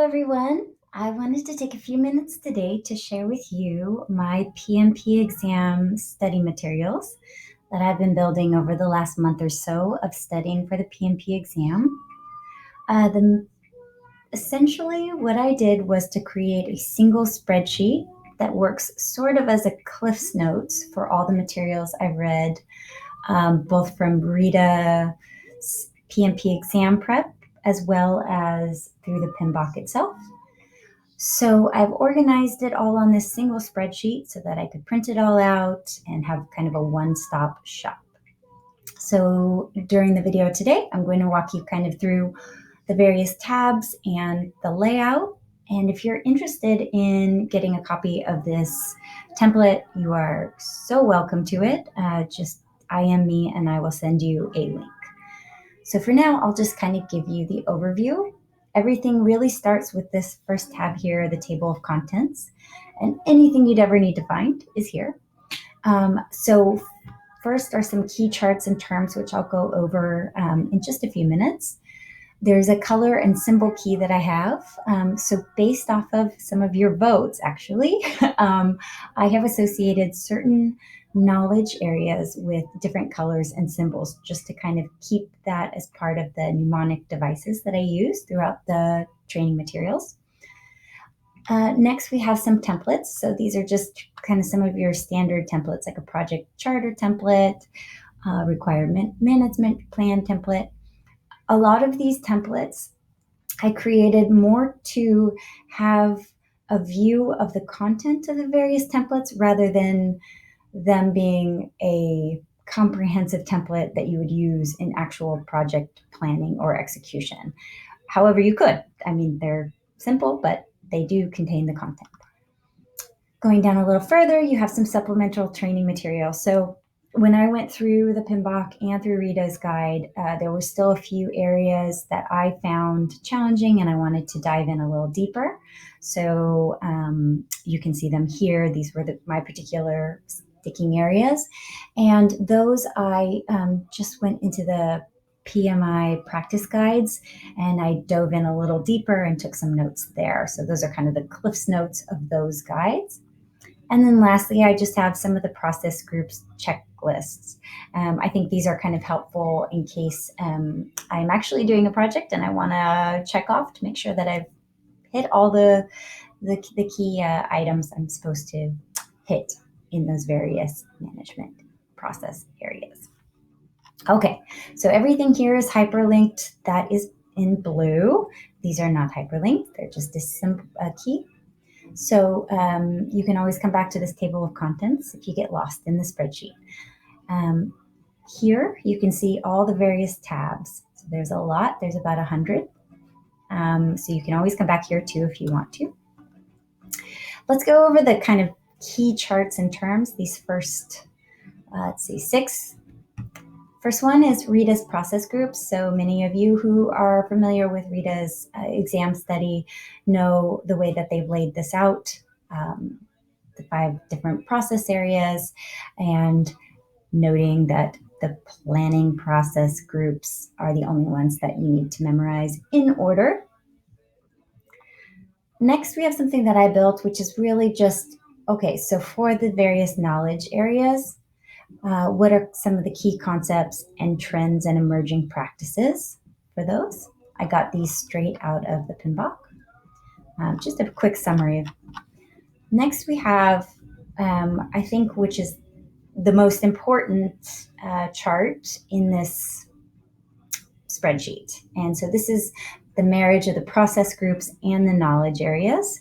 everyone. I wanted to take a few minutes today to share with you my PMP exam study materials that I've been building over the last month or so of studying for the PMP exam. Essentially, what I did was to create a single spreadsheet that works sort of as a Cliff's Notes for all the materials I read, both from Rita's PMP exam prep as well as through the PMBOK itself. So I've organized it all on this single spreadsheet so that I could print it all out and have kind of a one-stop shop. So during the video today, I'm going to walk you kind of through the various tabs and the layout. And if you're interested in getting a copy of this template, you are so welcome to it. Just IM me and I will send you a link. So for now, I'll just kind of give you the overview. Everything really starts with this first tab here, the table of contents, and anything you'd ever need to find is here. So first are some key charts and terms, which I'll go over in just a few minutes. There's a color and symbol key that I have. So based off of some of your votes, actually, I have associated certain knowledge areas with different colors and symbols just to kind of keep that as part of the mnemonic devices that I use throughout the training materials. Next, we have some templates. So these are just kind of some of your standard templates, like a project charter template, requirement management plan template. A lot of these templates I created more to have a view of the content of the various templates rather than them being a comprehensive template that you would use in actual project planning or execution. However, you could. I mean, they're simple, but they do contain the content. Going down a little further, you have some supplemental training material. So when I went through the PMBOK and through Rita's guide, there were still a few areas that I found challenging and I wanted to dive in a little deeper. So you can see them here. These were my particular sticking areas. And those I just went into the PMI practice guides and I dove in a little deeper and took some notes there. So those are kind of the Cliff's Notes of those guides. And then lastly, I just have some of the process groups checklists. I think these are kind of helpful in case I'm actually doing a project and I want to check off to make sure that I've hit all the key items I'm supposed to hit in those various management process areas. Okay, so everything here is hyperlinked. That is in blue. These are not hyperlinked. They're just a simple key. So you can always come back to this table of contents if you get lost in the spreadsheet. Here you can see all the various tabs. So there's a lot. There's about 100. So you can always come back here too if you want to. Let's go over the kind of key charts and terms. These first, let's see, 6. First one is Rita's process groups. So many of you who are familiar with Rita's exam study know the way that they've laid this out, the 5 different process areas, and noting that the planning process groups are the only ones that you need to memorize in order. Next, we have something that I built, which is really just, okay, so for the various knowledge areas, what are some of the key concepts and trends and emerging practices for those? I got these straight out of the PMBOK. Just a quick summary. Next, we have, I think, which is the most important chart in this spreadsheet. And so this is the marriage of the process groups and the knowledge areas.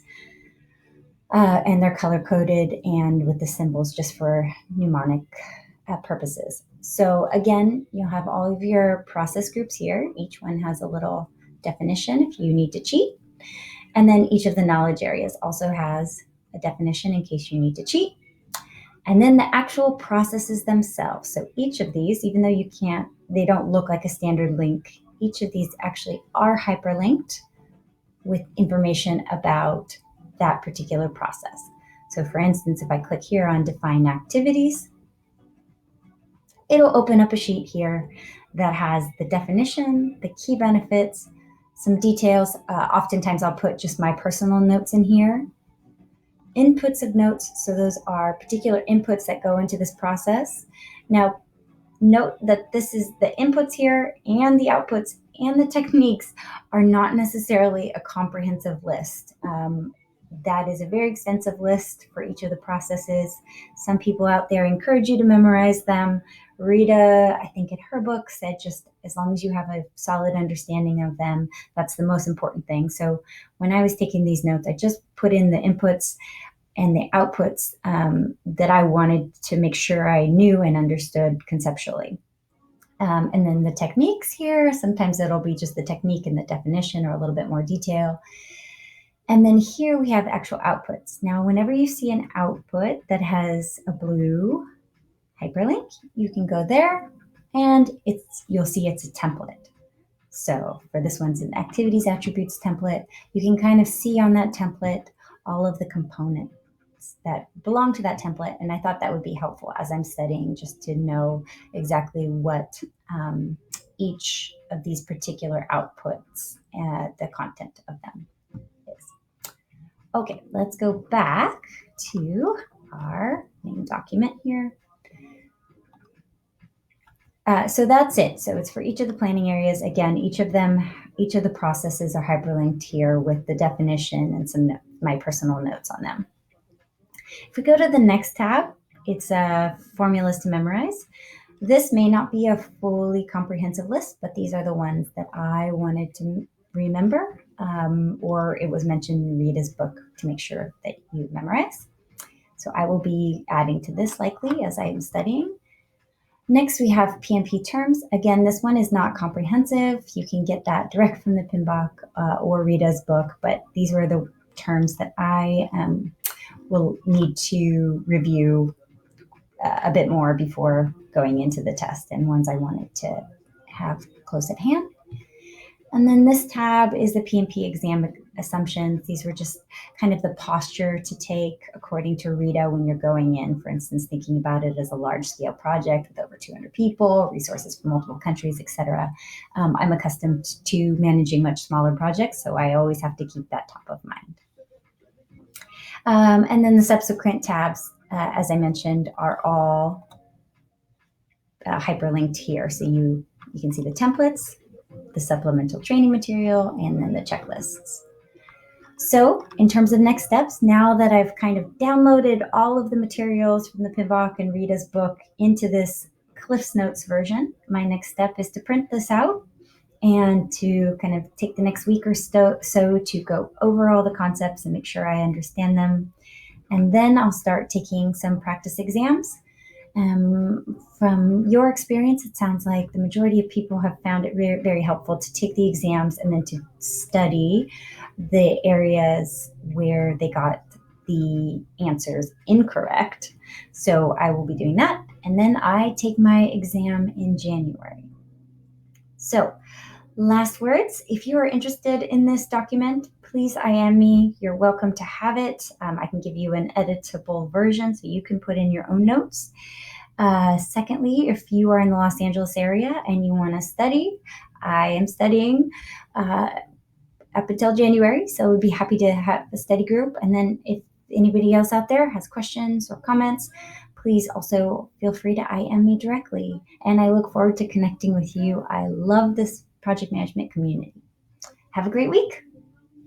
And they're color-coded and with the symbols just for mnemonic purposes. So again, you'll have all of your process groups here. Each one has a little definition if you need to cheat. And then each of the knowledge areas also has a definition in case you need to cheat. And then the actual processes themselves. So each of these, even though they don't look like a standard link, each of these actually are hyperlinked with information about that particular process. So for instance, if I click here on define activities, it'll open up a sheet here that has the definition, the key benefits, Some details, oftentimes I'll put just my personal notes in here. Inputs of notes, so those are particular inputs that go into this process. Now, note that this is the inputs here and the outputs and the techniques are not necessarily a comprehensive list. That is a very extensive list for each of the processes. Some people out there encourage you to memorize them. Rita, I think in her book, said just as long as you have a solid understanding of them, that's the most important thing. So when I was taking these notes, I just put in the inputs and the outputs that I wanted to make sure I knew and understood conceptually. And then the techniques here, sometimes it'll be just the technique and the definition or a little bit more detail. And then here we have actual outputs. Now, whenever you see an output that has a blue hyperlink, you can go there and you'll see it's a template. So for this one's an activities attributes template. You can kind of see on that template all of the components that belong to that template. And I thought that would be helpful as I'm studying, just to know exactly what each of these particular outputs, the content of them is. Okay, let's go back to our main document here. So that's it. So it's for each of the planning areas. Again, each of the processes are hyperlinked here with the definition and my personal notes on them. If we go to the next tab, it's formulas to memorize. This may not be a fully comprehensive list, but these are the ones that I wanted to remember, or it was mentioned in Rita's book to make sure that you memorize. So I will be adding to this likely as I am studying. Next, we have PMP terms. Again, this one is not comprehensive. You can get that direct from the PMBOK or Rita's book, but these were the terms that I will need to review a bit more before going into the test, and ones I wanted to have close at hand. And then this tab is the PMP exam assumptions. These were just kind of the posture to take according to Rita when you're going in, for instance, thinking about it as a large-scale project with over 200 people, resources from multiple countries, etc. I'm accustomed to managing much smaller projects, so I always have to keep that top of mind. And then the subsequent tabs, as I mentioned, are all hyperlinked here. So you can see the templates, the supplemental training material, and then the checklists. So in terms of next steps, now that I've kind of downloaded all of the materials from the PMBOK and Rita's book into this Cliff's Notes version, my next step is to print this out and to kind of take the next week or so to go over all the concepts and make sure I understand them. And then I'll start taking some practice exams. From your experience, it sounds like the majority of people have found it very, very helpful to take the exams and then to study the areas where they got the answers incorrect. So I will be doing that. And then I take my exam in January. So last words, if you are interested in this document, please IM me. You're welcome to have it. I can give you an editable version so you can put in your own notes. Secondly, if you are in the Los Angeles area and you want to study, I am studying up until January, so we'd be happy to have a study group. And then if anybody else out there has questions or comments, please also feel free to IM me directly. And I look forward to connecting with you. I love this project management community. Have a great week.